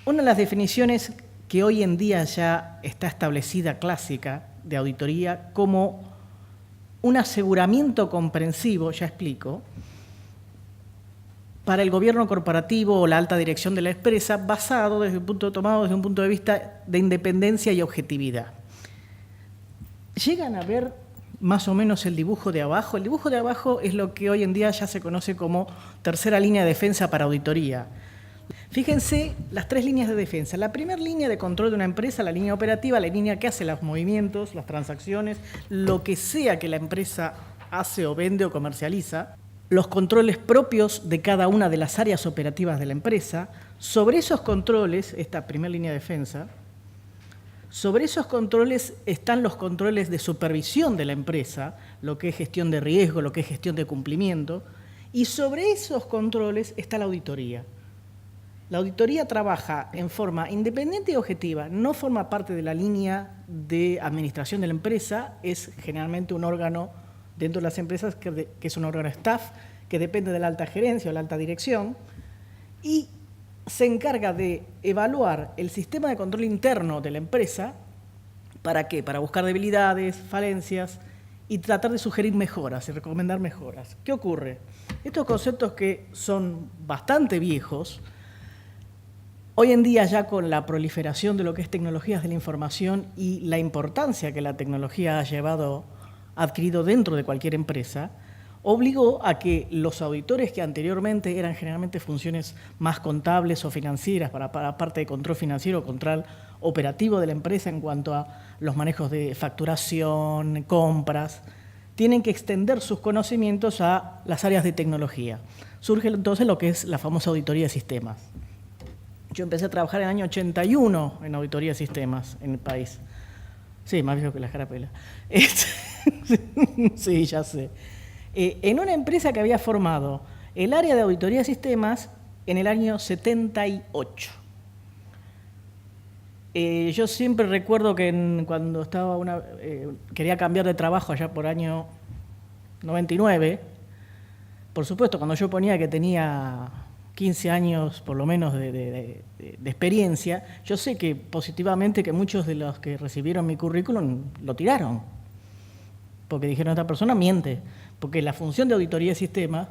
Una de las definiciones que hoy en día ya está establecida clásica de auditoría como un aseguramiento comprensivo, ya explico, para el gobierno corporativo o la alta dirección de la empresa, tomado desde un punto de vista de independencia y objetividad. ¿Llegan a ver más o menos el dibujo de abajo? El dibujo de abajo es lo que hoy en día ya se conoce como tercera línea de defensa para auditoría. Fíjense las tres líneas de defensa. La primera línea de control de una empresa, la línea operativa, la línea que hace los movimientos, las transacciones, lo que sea que la empresa hace o vende o comercializa, los controles propios de cada una de las áreas operativas de la empresa. Sobre esos controles, esta primera línea de defensa, sobre esos controles están los controles de supervisión de la empresa, lo que es gestión de riesgo, lo que es gestión de cumplimiento, y sobre esos controles está la auditoría. La auditoría trabaja en forma independiente y objetiva, no forma parte de la línea de administración de la empresa, es generalmente un órgano dentro de las empresas que es un órgano staff, que depende de la alta gerencia o la alta dirección, y se encarga de evaluar el sistema de control interno de la empresa. ¿Para qué? Para buscar debilidades, falencias y tratar de sugerir mejoras y recomendar mejoras. ¿Qué ocurre? Estos conceptos que son bastante viejos, hoy en día ya con la proliferación de lo que es tecnologías de la información y la importancia que la tecnología ha adquirido dentro de cualquier empresa, obligó a que los auditores que anteriormente eran generalmente funciones más contables o financieras para parte de control financiero o control operativo de la empresa en cuanto a los manejos de facturación, compras, tienen que extender sus conocimientos a las áreas de tecnología. Surge entonces lo que es la famosa auditoría de sistemas. Yo empecé a trabajar en el año 81 en auditoría de sistemas en el país. Sí, más viejo que la carapela. Sí, ya sé. En una empresa que había formado el área de auditoría de sistemas en el año 78. Yo siempre recuerdo que cuando estaba quería cambiar de trabajo allá por año 99, por supuesto, cuando yo ponía que tenía 15 años por lo menos de experiencia, yo sé que positivamente que muchos de los que recibieron mi currículum lo tiraron, porque dijeron, esta persona miente, porque la función de auditoría de sistemas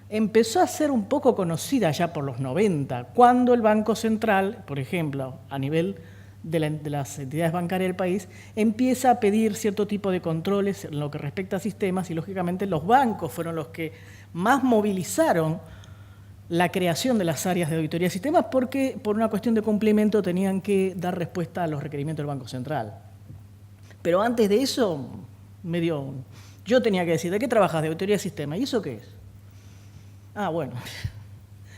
empezó a ser un poco conocida ya por los 90, cuando el Banco Central, por ejemplo, a nivel de las entidades bancarias del país, empieza a pedir cierto tipo de controles en lo que respecta a sistemas y, lógicamente, los bancos fueron los que más movilizaron la creación de las áreas de auditoría de sistemas porque, por una cuestión de cumplimiento, tenían que dar respuesta a los requerimientos del Banco Central. Pero antes de eso, yo tenía que decir, ¿de qué trabajas? De auditoría de sistemas. ¿Y eso qué es? Ah, bueno.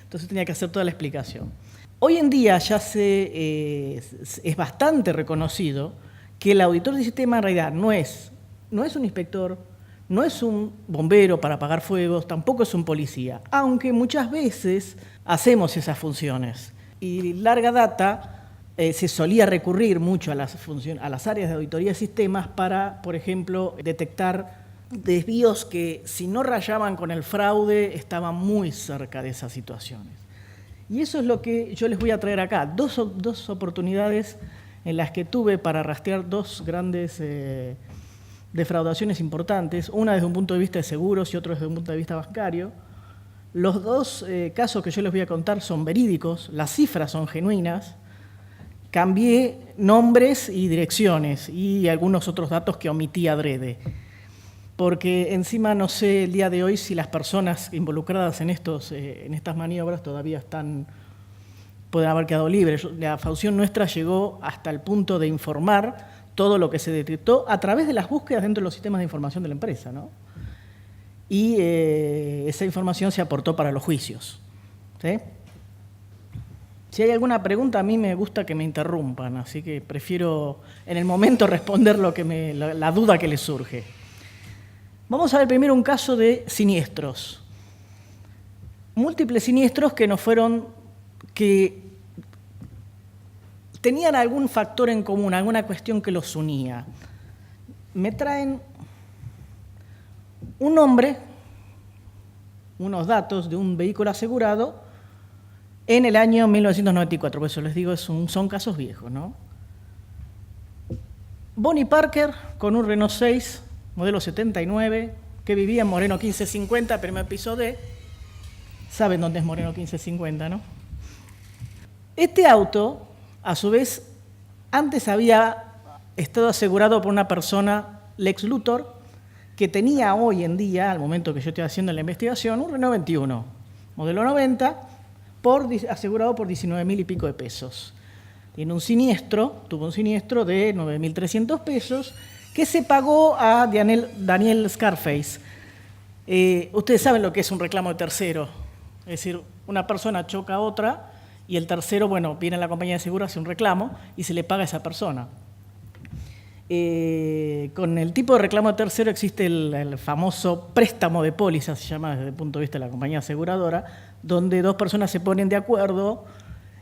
Entonces tenía que hacer toda la explicación. Hoy en día ya es bastante reconocido que el auditor de sistema en realidad no es un inspector, no es un bombero para apagar fuegos, tampoco es un policía, aunque muchas veces hacemos esas funciones. Y larga data se solía recurrir mucho a las áreas de auditoría de sistemas para, por ejemplo, detectar desvíos que, si no rayaban con el fraude, estaban muy cerca de esas situaciones. Y eso es lo que yo les voy a traer acá, dos oportunidades en las que tuve para rastrear dos grandes defraudaciones importantes, una desde un punto de vista de seguros y otro desde un punto de vista bancario. Los dos casos que yo les voy a contar son verídicos, las cifras son genuinas, cambié nombres y direcciones y algunos otros datos que omití adrede, porque encima no sé el día de hoy si las personas involucradas en estas maniobras todavía pueden haber quedado libres. La función nuestra llegó hasta el punto de informar todo lo que se detectó a través de las búsquedas dentro de los sistemas de información de la empresa, ¿no? Y esa información se aportó para los juicios, ¿sí? Si hay alguna pregunta, a mí me gusta que me interrumpan, así que prefiero en el momento responder la duda que les surge. Vamos a ver primero un caso de siniestros. Múltiples siniestros que tenían algún factor en común, alguna cuestión que los unía. Me traen un nombre, unos datos de un vehículo asegurado en el año 1994. Por eso les digo, son casos viejos, ¿no? Bonnie Parker, con un Renault 6, modelo 79, que vivía en Moreno 1550, primer piso D. Saben dónde es Moreno 1550, ¿no? Este auto, a su vez, antes había estado asegurado por una persona, Lex Luthor, que tenía hoy en día, al momento que yo estoy haciendo la investigación, un Renault 21, modelo 90, asegurado por 19.000 y pico de pesos. Tuvo un siniestro de 9.300 pesos que se pagó a Daniel Scarface. Ustedes saben lo que es un reclamo de tercero. Es decir, una persona choca a otra y el tercero, bueno, viene a la compañía de seguro, hace un reclamo y se le paga a esa persona. Con el tipo de reclamo de tercero existe el famoso préstamo de póliza, se llama desde el punto de vista de la compañía aseguradora, donde dos personas se ponen de acuerdo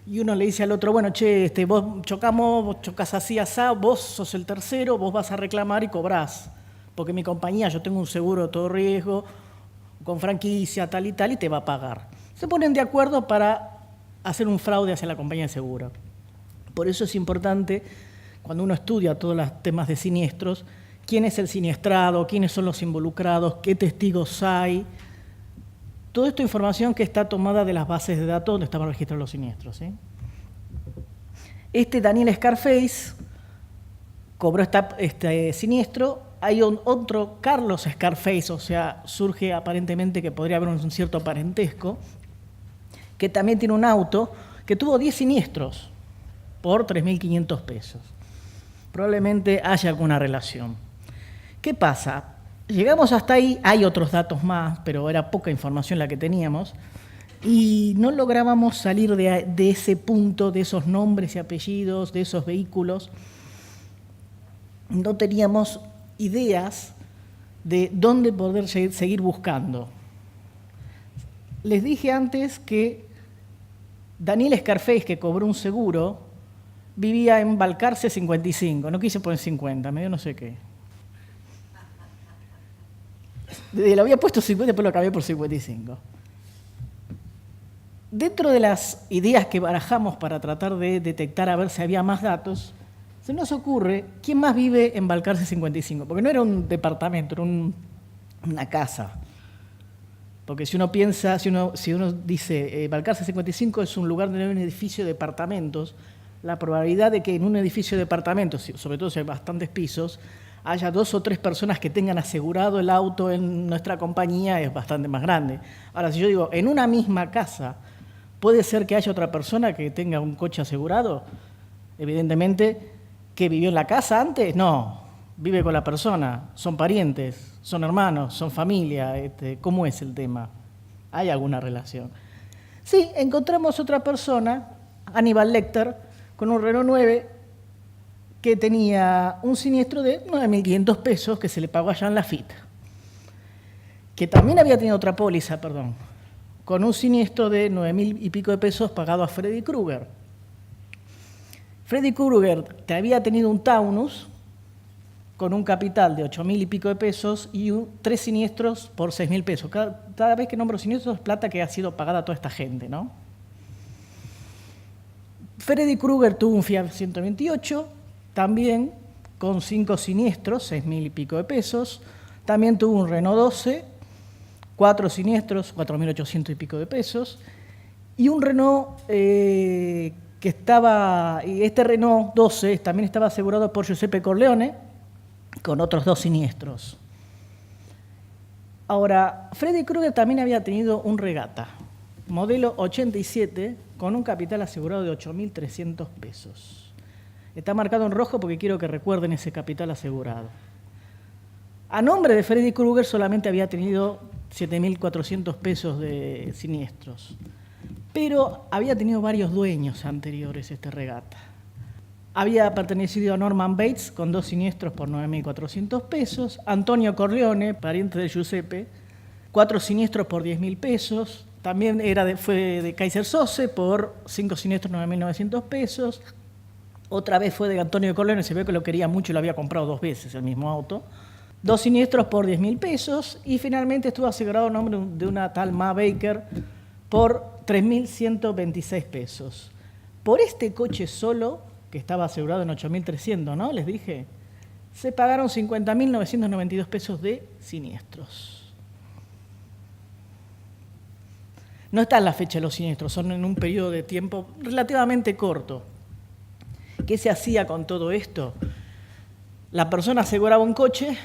y uno le dice al otro, bueno, che, vos chocás así, asá, vos sos el tercero, vos vas a reclamar y cobrás, porque mi compañía, yo tengo un seguro de todo riesgo, con franquicia, tal y te va a pagar. Se ponen de acuerdo para hacer un fraude hacia la compañía de seguro. Por eso es importante, cuando uno estudia todos los temas de siniestros, quién es el siniestrado, quiénes son los involucrados, qué testigos hay. Toda esta información que está tomada de las bases de datos donde estaban registrados los siniestros, ¿sí? Este Daniel Scarface cobró este siniestro. Hay otro Carlos Scarface, o sea, surge aparentemente que podría haber un cierto parentesco, que también tiene un auto que tuvo 10 siniestros por 3.500 pesos. Probablemente haya alguna relación. ¿Qué pasa? Llegamos hasta ahí, hay otros datos más, pero era poca información la que teníamos, y no lográbamos salir de ese punto, de esos nombres y apellidos, de esos vehículos. No teníamos ideas de dónde poder seguir buscando. Les dije antes que Daniel Scarface, que cobró un seguro, vivía en Balcarce 55, no quise poner 50, medio no sé qué. Le había puesto 50 y después lo cambié por 55. Dentro de las ideas que barajamos para tratar de detectar a ver si había más datos, se nos ocurre quién más vive en Balcarce 55, porque no era un departamento, era una casa. Porque si uno piensa, si uno dice Balcarce 55 es un lugar donde hay un edificio de departamentos, la probabilidad de que en un edificio de departamentos, sobre todo si hay bastantes pisos, haya 2 o 3 personas que tengan asegurado el auto en nuestra compañía es bastante más grande. Ahora, si yo digo, en una misma casa, ¿puede ser que haya otra persona que tenga un coche asegurado? Evidentemente, ¿que vivió en la casa antes? No, vive con la persona, son parientes, son hermanos, son familia. ¿Cómo es el tema? ¿Hay alguna relación? Sí, encontramos otra persona, Aníbal Lecter, con un Renault 9, que tenía un siniestro de 9.500 pesos que se le pagó allá en Lafitte, que también había tenido otra póliza, con un siniestro de 9.000 y pico de pesos pagado a Freddy Krueger. Freddy Krueger había tenido un Taunus con un capital de 8.000 y pico de pesos y 3 siniestros por 6.000 pesos. Cada vez que nombro siniestros es plata que ha sido pagada a toda esta gente, ¿no? Freddy Krueger tuvo un Fiat 128, también con 5 siniestros, 6.000 y pico de pesos. También tuvo un Renault 12, 4 siniestros, 4.800 y pico de pesos. Y un Renault este Renault 12 también estaba asegurado por Giuseppe Corleone, con otros 2 siniestros. Ahora, Freddy Krueger también había tenido un Regata, modelo 87, con un capital asegurado de 8.300 pesos. Está marcado en rojo porque quiero que recuerden ese capital asegurado. A nombre de Freddy Krueger solamente había tenido 7.400 pesos de siniestros, pero había tenido varios dueños anteriores este Regata. Había pertenecido a Norman Bates con 2 siniestros por 9.400 pesos, Antonio Corleone, pariente de Giuseppe, 4 siniestros por 10.000 pesos, también fue de Kaiser Sose por 5 siniestros, 9.900 pesos. Otra vez fue de Antonio Corleone, se ve que lo quería mucho y lo había comprado 2 veces el mismo auto. 2 siniestros por 10.000 pesos y finalmente estuvo asegurado a nombre de una tal Ma Baker por 3.126 pesos. Por este coche solo, que estaba asegurado en 8.300, ¿no? Les dije, se pagaron 50.992 pesos de siniestros. No está en la fecha de los siniestros, son en un periodo de tiempo relativamente corto. ¿Qué se hacía con todo esto? La persona aseguraba un coche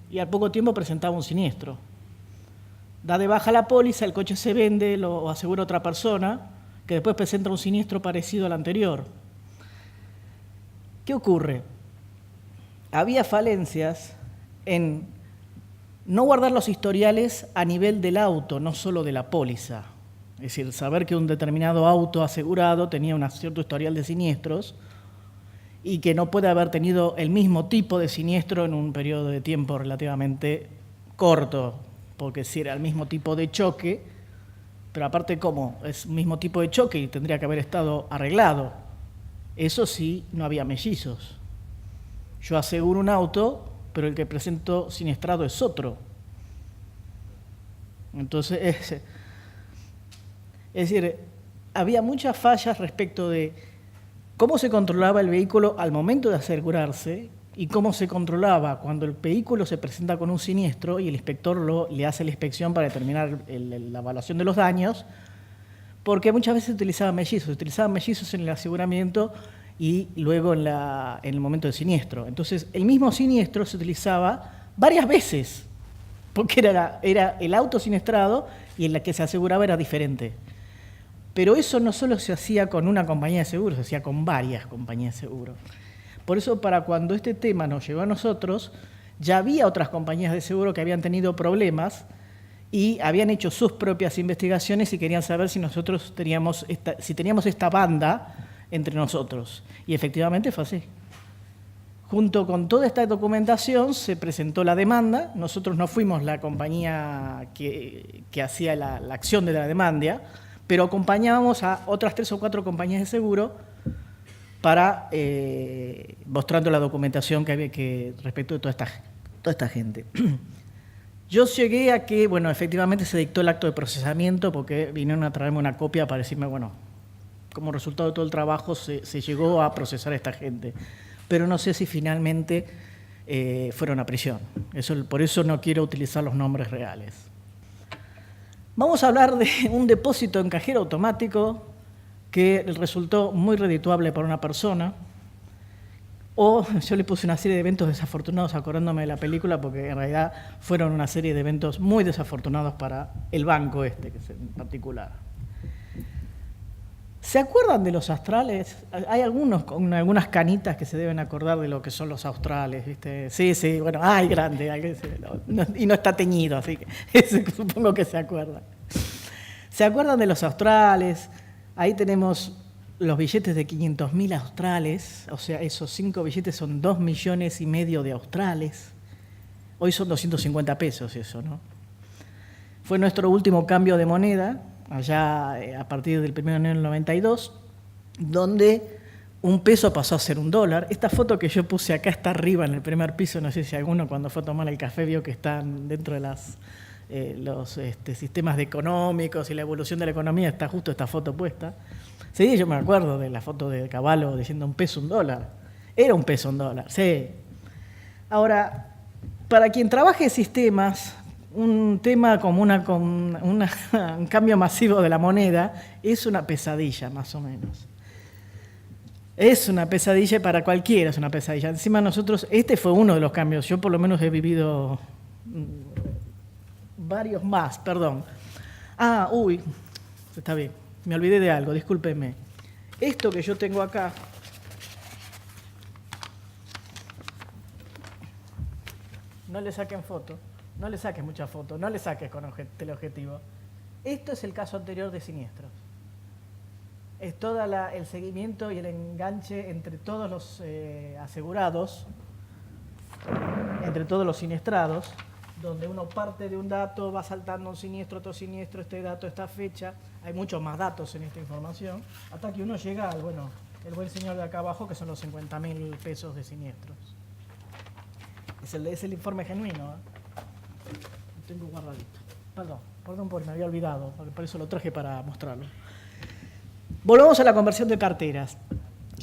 y al poco tiempo presentaba un siniestro. Da de baja la póliza, el coche se vende, lo asegura otra persona, que después presenta un siniestro parecido al anterior. ¿Qué ocurre? Había falencias en no guardar los historiales a nivel del auto, no solo de la póliza. Es decir, saber que un determinado auto asegurado tenía un cierto historial de siniestros y que no puede haber tenido el mismo tipo de siniestro en un periodo de tiempo relativamente corto, porque si era el mismo tipo de choque, pero aparte ¿cómo? Es el mismo tipo de choque y tendría que haber estado arreglado. Eso sí, no había mellizos. Yo aseguro un auto, pero el que presento siniestrado es otro. Entonces, es decir, había muchas fallas respecto de cómo se controlaba el vehículo al momento de asegurarse y cómo se controlaba cuando el vehículo se presenta con un siniestro y el inspector le hace la inspección para determinar la evaluación de los daños, porque muchas veces se utilizaban mellizos en el aseguramiento y luego en el momento del siniestro. Entonces, el mismo siniestro se utilizaba varias veces, porque era el auto siniestrado y en la que se aseguraba era diferente. Pero eso no solo se hacía con una compañía de seguros, se hacía con varias compañías de seguros. Por eso, para cuando este tema nos llegó a nosotros, ya había otras compañías de seguro que habían tenido problemas y habían hecho sus propias investigaciones y querían saber si nosotros teníamos esta banda entre nosotros. Y efectivamente fue así. Junto con toda esta documentación se presentó la demanda. Nosotros no fuimos la compañía que hacía la acción de la demanda, pero acompañábamos a otras 3 o 4 compañías de seguro para mostrando la documentación que había respecto de toda esta gente. Yo llegué a que, bueno, efectivamente se dictó el acto de procesamiento porque vinieron a traerme una copia para decirme, bueno, como resultado de todo el trabajo se llegó a procesar a esta gente. Pero no sé si finalmente fueron a prisión. Por eso no quiero utilizar los nombres reales. Vamos a hablar de un depósito en cajero automático que resultó muy redituable para una persona. O yo le puse una serie de eventos desafortunados acordándome de la película porque en realidad fueron una serie de eventos muy desafortunados para el banco que es en particular. ¿Se acuerdan de los australes? Hay algunos con algunas canitas que se deben acordar de lo que son los australes, ¿viste? Sí, bueno, ¡ay, grande! Y no está teñido, así que supongo que se acuerdan. ¿Se acuerdan de los australes? Ahí tenemos los billetes de 500.000 australes, o sea, esos 5 billetes son 2,5 millones de australes. Hoy son 250 pesos eso, ¿no? Fue nuestro último cambio de moneda, allá a partir del 1 de enero del 92, donde un peso pasó a ser $1. Esta foto que yo puse acá está arriba en el primer piso, no sé si alguno cuando fue a tomar el café vio que están dentro de los sistemas económicos y la evolución de la economía, está justo esta foto puesta. Sí, yo me acuerdo de la foto de Cavallo diciendo $1, $1. Era $1, $1, sí. Ahora, para quien trabaje en sistemas, un tema como un cambio masivo de la moneda es una pesadilla, más o menos. Es una pesadilla para cualquiera, es una pesadilla. Encima nosotros, este fue uno de los cambios. Yo por lo menos he vivido varios más, perdón. Está bien, me olvidé de algo, discúlpeme. Esto que yo tengo acá, no le saquen foto. No le saques muchas fotos, no le saques con teleobjetivo. Esto es el caso anterior de siniestros. Es todo el seguimiento y el enganche entre todos los asegurados, entre todos los siniestrados, donde uno parte de un dato, va saltando un siniestro, otro siniestro, este dato, esta fecha. Hay muchos más datos en esta información, hasta que uno llega al, el buen señor de acá abajo, que son los 50.000 pesos de siniestros. Es el informe genuino, ¿eh? Lo tengo guardadito. Perdón. Perdón porque me había olvidado, por eso lo traje para mostrarlo. Volvamos a la conversión de carteras.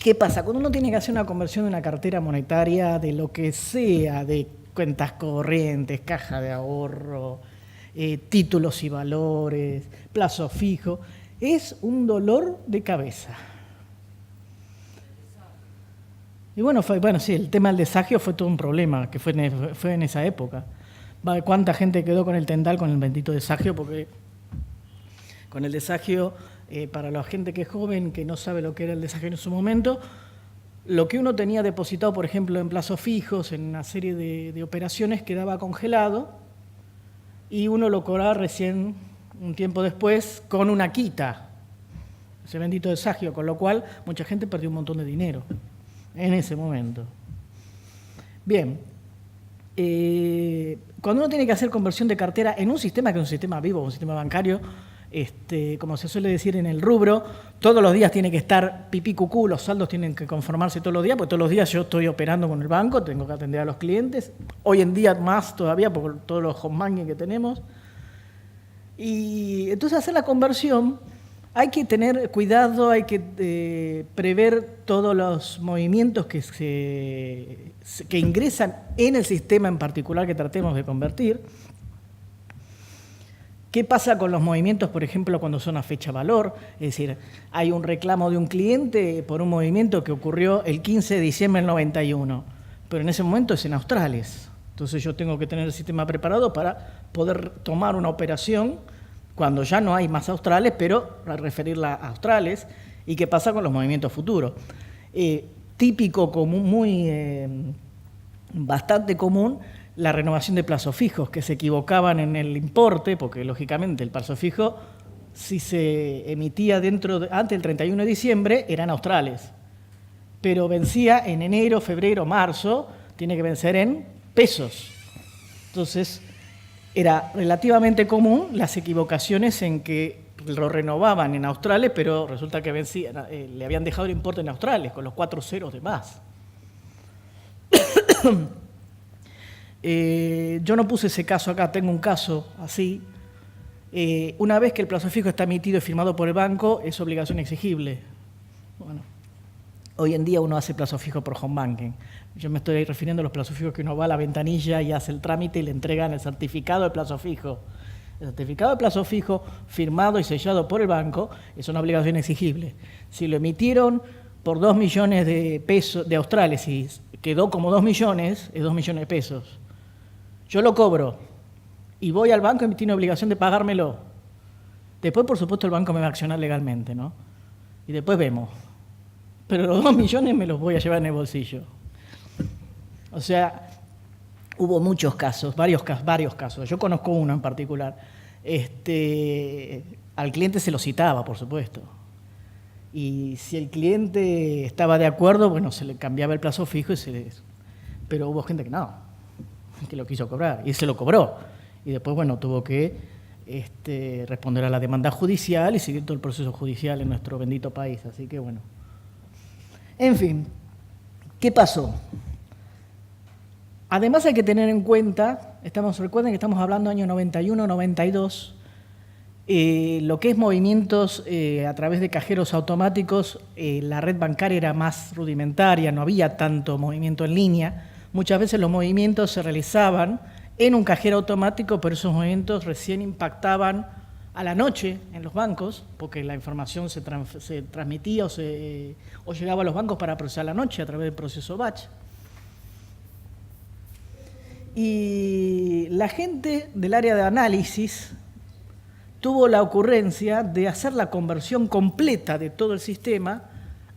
¿Qué pasa? Cuando uno tiene que hacer una conversión de una cartera monetaria, de lo que sea, de cuentas corrientes, caja de ahorro, títulos y valores, plazo fijo, es un dolor de cabeza. Y bueno, sí, el tema del desagio fue todo un problema, que fue en esa época. ¿Cuánta gente quedó con el tendal con el bendito desagio? Porque con el desagio, para la gente que es joven, que no sabe lo que era el desagio en su momento, lo que uno tenía depositado, por ejemplo, en plazos fijos, en una serie de operaciones, quedaba congelado y uno lo cobraba recién un tiempo después con una quita, ese bendito desagio, con lo cual mucha gente perdió un montón de dinero en ese momento. Bien, cuando uno tiene que hacer conversión de cartera en un sistema que es un sistema vivo, un sistema bancario, como se suele decir en el rubro, todos los días tiene que estar pipí cucú, los saldos tienen que conformarse todos los días, porque todos los días yo estoy operando con el banco, tengo que atender a los clientes, hoy en día más todavía por todos los home banking que tenemos. Y entonces hacer la conversión hay que tener cuidado, hay que prever todos los movimientos que ingresan en el sistema en particular que tratemos de convertir. ¿Qué pasa con los movimientos, por ejemplo, cuando son a fecha valor? Es decir, hay un reclamo de un cliente por un movimiento que ocurrió el 15 de diciembre del 91, pero en ese momento es en australes. Entonces yo tengo que tener el sistema preparado para poder tomar una operación cuando ya no hay más australes, pero para referirla a australes. ¿Y qué pasa con los movimientos futuros? Típico, común, bastante común, la renovación de plazos fijos, que se equivocaban en el importe, porque lógicamente el plazo fijo, si se emitía antes del 31 de diciembre, eran australes. Pero vencía en enero, febrero, marzo, tiene que vencer en pesos. Entonces, era relativamente común las equivocaciones en que lo renovaban en australes, pero resulta que vencían, le habían dejado el importe en australes, con los 4 ceros de más. Yo no puse ese caso acá, tengo un caso así. Una vez que el plazo fijo está emitido y firmado por el banco, es obligación exigible. Bueno, hoy en día uno hace plazo fijo por home banking. Yo me estoy refiriendo a los plazos fijos que uno va a la ventanilla y hace el trámite y le entregan el certificado de plazo fijo. El certificado de plazo fijo firmado y sellado por el banco es una obligación exigible. Si lo emitieron por 2 millones de pesos de australes y quedó como 2 millones, es 2 millones de pesos. Yo lo cobro y voy al banco y me tiene obligación de pagármelo. Después, por supuesto, el banco me va a accionar legalmente, ¿no? Y después vemos. Pero los 2 millones me los voy a llevar en el bolsillo. O sea, hubo muchos casos, varios casos. Yo conozco uno en particular. Al cliente se lo citaba, por supuesto. Y si el cliente estaba de acuerdo, bueno, se le cambiaba el plazo fijo, pero hubo gente que no, que lo quiso cobrar, y se lo cobró. Y después, bueno, tuvo que responder a la demanda judicial y seguir todo el proceso judicial en nuestro bendito país. Así que, bueno. En fin, ¿qué pasó? Además hay que tener en cuenta, recuerden que estamos hablando año 91, 92, lo que es movimientos a través de cajeros automáticos, la red bancaria era más rudimentaria, no había tanto movimiento en línea. Muchas veces los movimientos se realizaban en un cajero automático, pero esos movimientos recién impactaban a la noche en los bancos, porque la información se transmitía o llegaba a los bancos para procesar a la noche a través del proceso batch. Y la gente del área de análisis tuvo la ocurrencia de hacer la conversión completa de todo el sistema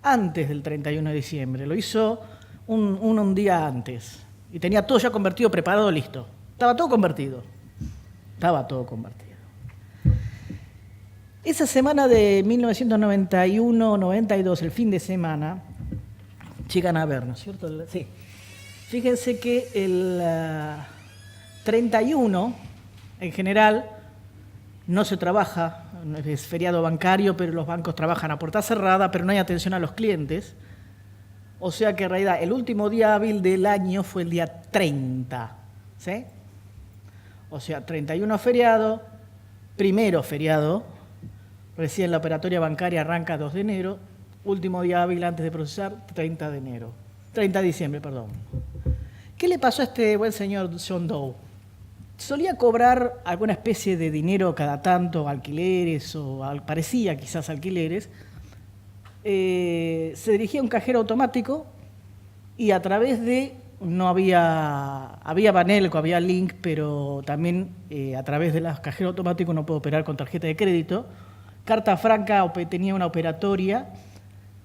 antes del 31 de diciembre. Lo hizo un día antes y tenía todo ya convertido, preparado, listo. Estaba todo convertido. Esa semana de 1991-92, el fin de semana, llegan a ver, ¿no es cierto? Sí. Fíjense que el 31, en general, no se trabaja, es feriado bancario, pero los bancos trabajan a puerta cerrada, pero no hay atención a los clientes. O sea que en realidad el último día hábil del año fue el día 30, ¿sí? O sea, 31 feriado, primero feriado, recién la operatoria bancaria arranca 2 de enero, último día hábil antes de procesar, 30 de diciembre, perdón. ¿Qué le pasó a este buen señor John Doe? Solía cobrar alguna especie de dinero cada tanto, alquileres, parecía quizás alquileres. Se dirigía a un cajero automático y a través de, no había Banelco, había Link, pero también a través de los cajeros automáticos uno puede operar con tarjeta de crédito. Carta Franca tenía una operatoria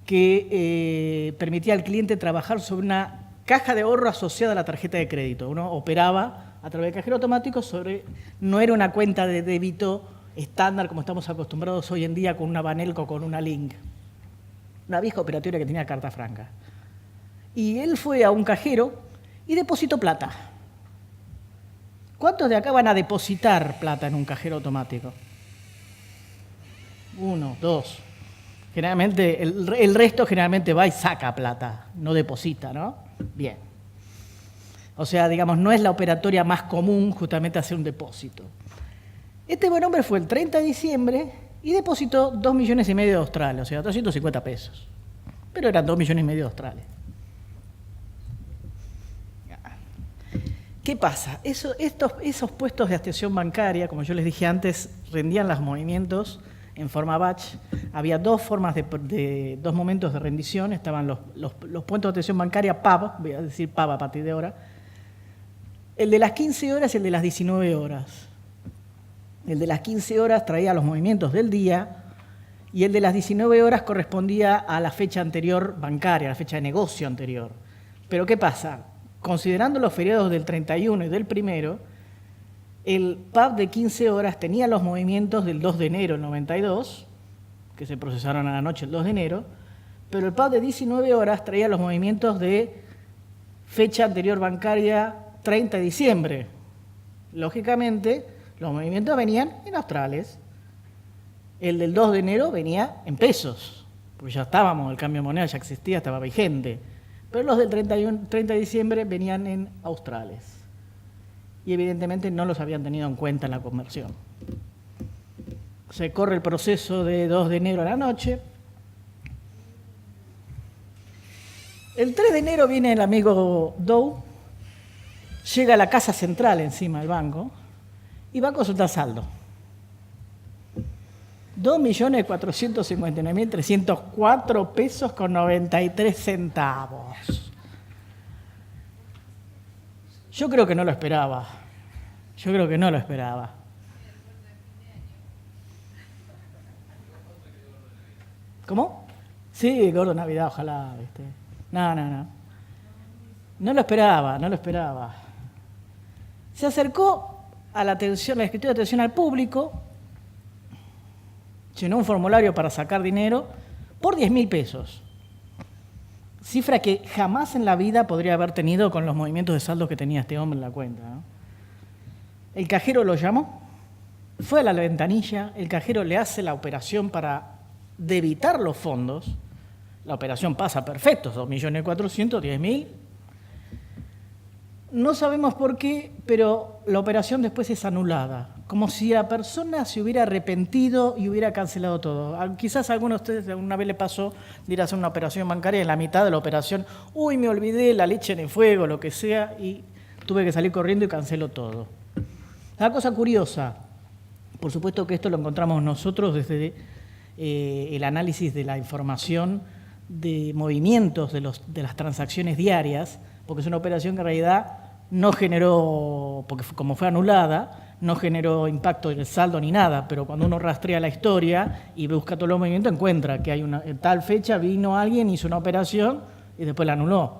que permitía al cliente trabajar sobre una caja de ahorro asociada a la tarjeta de crédito. Uno operaba a través del cajero automático no era una cuenta de débito estándar como estamos acostumbrados hoy en día con una Banelco o con una Link. Una vieja operatoria que tenía Carta Franca. Y él fue a un cajero y depositó plata. ¿Cuántos de acá van a depositar plata en un cajero automático? 1, 2. Generalmente, el resto generalmente va y saca plata, no deposita, ¿no? Bien. O sea, digamos, no es la operatoria más común justamente hacer un depósito. Este buen hombre fue el 30 de diciembre y depositó 2,5 millones de australes, o sea, 250 pesos. Pero eran 2,5 millones de australes. ¿Qué pasa? Esos puestos de atención bancaria, como yo les dije antes, rendían los movimientos en forma batch. Había dos momentos de rendición. Estaban los puntos de atención bancaria PAB, voy a decir PAB a partir de ahora. El de las 15 horas y el de las 19 horas. El de las 15 horas traía los movimientos del día y el de las 19 horas correspondía a la fecha anterior bancaria, a la fecha de negocio anterior. Pero ¿qué pasa? Considerando los feriados del 31 y del 1, el PAB de 15 horas tenía los movimientos del 2 de enero del 92, que se procesaron a la noche el 2 de enero, pero el PAB de 19 horas traía los movimientos de fecha anterior bancaria 30 de diciembre. Lógicamente, los movimientos venían en australes. El del 2 de enero venía en pesos, porque ya estábamos, el cambio de moneda ya existía, estaba vigente. Pero los del 30 de diciembre venían en australes. Y evidentemente no los habían tenido en cuenta en la conversión. Se corre el proceso de 2 de enero a la noche. El 3 de enero viene el amigo Doe, llega a la casa central encima del banco y va a consultar saldo. 2.459.304 pesos con 93 centavos. Yo creo que no lo esperaba. ¿Cómo? Sí, gordo Navidad, ojalá, ¿viste? No. No lo esperaba. Se acercó a la escritura de atención al público, llenó un formulario para sacar dinero por 10.000 pesos. Cifra que jamás en la vida podría haber tenido con los movimientos de saldo que tenía este hombre en la cuenta, ¿no? El cajero lo llamó, fue a la ventanilla, el cajero le hace la operación para debitar los fondos. La operación pasa perfecto, 2.410.000. No sabemos por qué, pero la operación después es anulada, como si la persona se hubiera arrepentido y hubiera cancelado todo. Quizás a alguno de ustedes alguna vez le pasó de ir a hacer una operación bancaria y en la mitad de la operación, me olvidé la leche en el fuego, lo que sea, y tuve que salir corriendo y canceló todo. Una cosa curiosa, por supuesto que esto lo encontramos nosotros desde el análisis de la información de movimientos de las transacciones diarias, porque es una operación que en realidad no generó, porque como fue anulada, no generó impacto en el saldo ni nada, pero cuando uno rastrea la historia y busca todos los movimientos, encuentra que en tal fecha vino alguien, hizo una operación y después la anuló.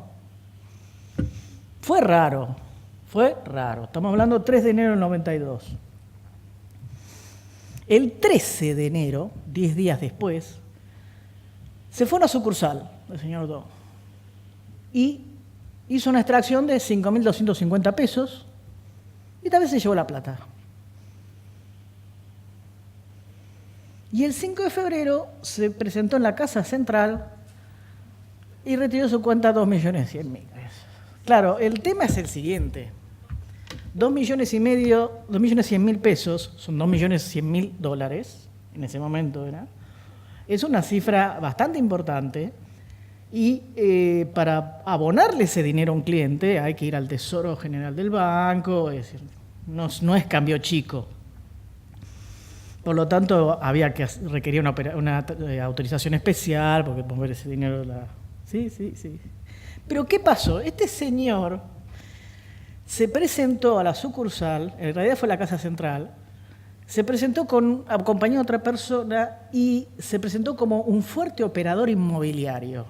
Fue raro. Estamos hablando del 3 de enero del 92. El 13 de enero, 10 días después, se fue a una sucursal del señor Doe y hizo una extracción de 5.250 pesos y tal vez se llevó la plata. Y el 5 de febrero se presentó en la Casa Central y retiró su cuenta 2.100.000 pesos. Claro, el tema es el siguiente. 2.100.000 pesos, son 2.100.000 dólares, en ese momento era. Es una cifra bastante importante y para abonarle ese dinero a un cliente hay que ir al Tesoro General del banco, es decir, no es cambio chico. Por lo tanto, había que requerir una autorización especial porque mover ese dinero... Sí. Pero ¿qué pasó? Este señor se presentó a la sucursal, en realidad fue a la Casa Central, se presentó acompañado de otra persona y se presentó como un fuerte operador inmobiliario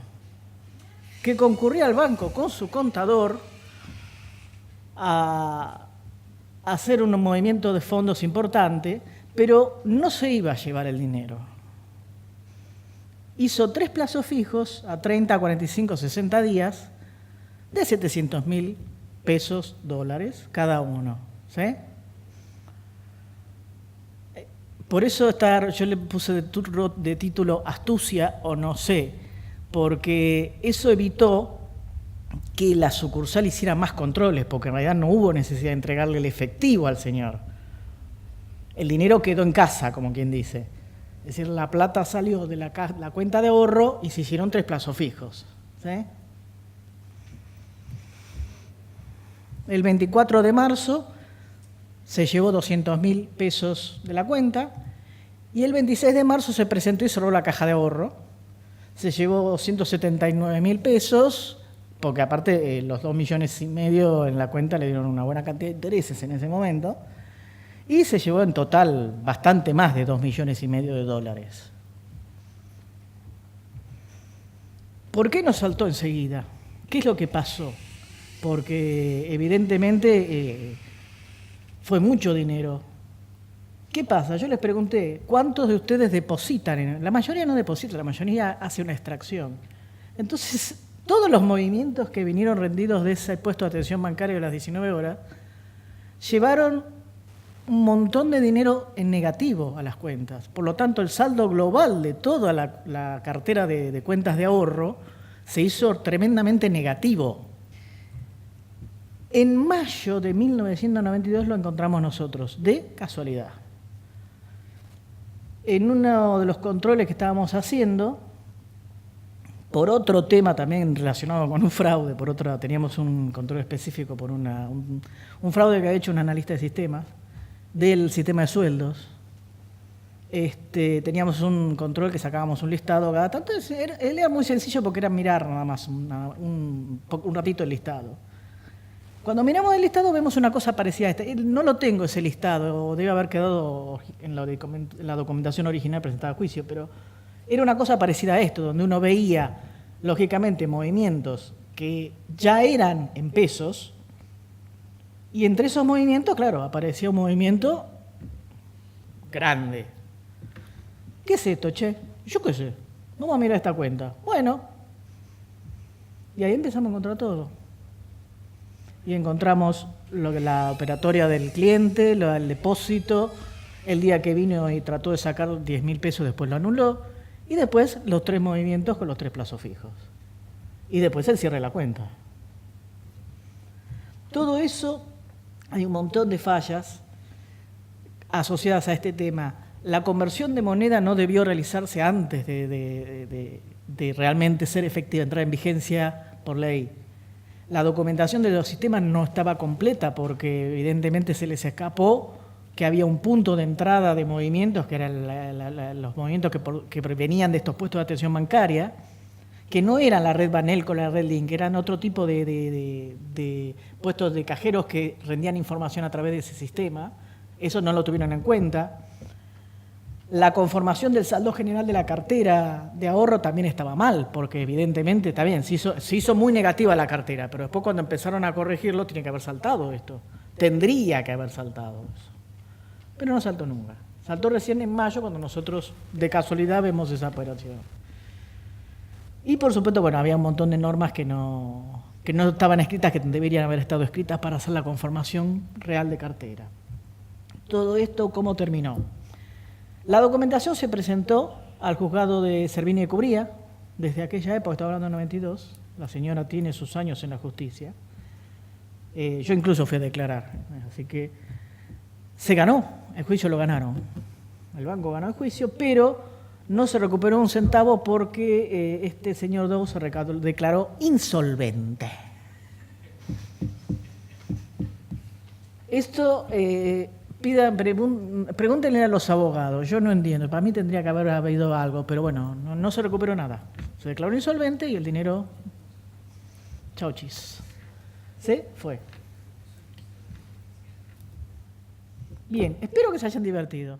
que concurría al banco con su contador a hacer un movimiento de fondos importante, pero no se iba a llevar el dinero. Hizo 3 plazos fijos a 30, 45, 60 días de 700.000 pesos, dólares, cada uno. ¿Sí? Por eso yo le puse de título astucia o no sé, porque eso evitó que la sucursal hiciera más controles, porque en realidad no hubo necesidad de entregarle el efectivo al señor. El dinero quedó en casa, como quien dice. Es decir, la plata salió de la cuenta de ahorro y se hicieron 3 plazos fijos. ¿Sí? El 24 de marzo se llevó 200.000 pesos de la cuenta y el 26 de marzo se presentó y cerró la caja de ahorro. Se llevó 179.000 pesos, porque aparte los 2,5 millones en la cuenta le dieron una buena cantidad de intereses en ese momento, y se llevó en total bastante más de 2,5 millones de dólares. ¿Por qué nos saltó enseguida? ¿Qué es lo que pasó? Porque evidentemente fue mucho dinero. ¿Qué pasa? Yo les pregunté, ¿cuántos de ustedes depositan? La mayoría no deposita, la mayoría hace una extracción. Entonces, todos los movimientos que vinieron rendidos de ese puesto de atención bancaria de las 19 horas llevaron un montón de dinero en negativo a las cuentas. Por lo tanto, el saldo global de toda la cartera de cuentas de ahorro se hizo tremendamente negativo. En mayo de 1992 lo encontramos nosotros, de casualidad. En uno de los controles que estábamos haciendo, por otro tema también relacionado con un fraude, teníamos un control específico por un fraude que había hecho un analista de sistemas, del sistema de sueldos. Teníamos un control que sacábamos un listado cada tanto. Era muy sencillo porque era mirar nada más un ratito el listado. Cuando miramos el listado vemos una cosa parecida a esta. No lo tengo ese listado, debe haber quedado en la documentación original presentada a juicio, pero era una cosa parecida a esto, donde uno veía, lógicamente, movimientos que ya eran en pesos, y entre esos movimientos, claro, aparecía un movimiento grande. ¿Qué es esto, che? Yo qué sé. Vamos a mirar esta cuenta. Bueno. Y ahí empezamos a encontrar todo. Y encontramos la operatoria del cliente, el depósito, el día que vino y trató de sacar 10.000 pesos, después lo anuló, y después los 3 movimientos con los 3 plazos fijos. Y después el cierre de la cuenta. Todo eso, hay un montón de fallas asociadas a este tema. La conversión de moneda no debió realizarse antes de realmente ser efectiva, entrar en vigencia por ley. La documentación de los sistemas no estaba completa porque evidentemente se les escapó que había un punto de entrada de movimientos, que eran los movimientos que venían de estos puestos de atención bancaria, que no eran la red Banelco, la red Link, eran otro tipo de puestos de cajeros que rendían información a través de ese sistema. Eso no lo tuvieron en cuenta. La conformación del saldo general de la cartera de ahorro también estaba mal, porque evidentemente, está bien, se hizo muy negativa la cartera, pero después cuando empezaron a corregirlo, tiene que haber saltado esto. Tendría que haber saltado eso. Pero no saltó nunca. Saltó recién en mayo, cuando nosotros, de casualidad, vemos esa operación. Y, por supuesto, bueno, había un montón de normas que no estaban escritas, que deberían haber estado escritas para hacer la conformación real de cartera. Todo esto, ¿cómo terminó? La documentación se presentó al juzgado de Cervinia y Cubría, desde aquella época, estaba hablando de 92, la señora tiene sus años en la justicia, Yo incluso fui a declarar, así que se ganó, el juicio lo ganaron. El banco ganó el juicio, pero no se recuperó un centavo porque este señor Dow se declaró insolvente. Esto, pregúntenle a los abogados, yo no entiendo, para mí tendría que haber habido algo, pero bueno, no se recuperó nada. Se declaró insolvente y el dinero, chau chis, se fue. Bien, espero que se hayan divertido.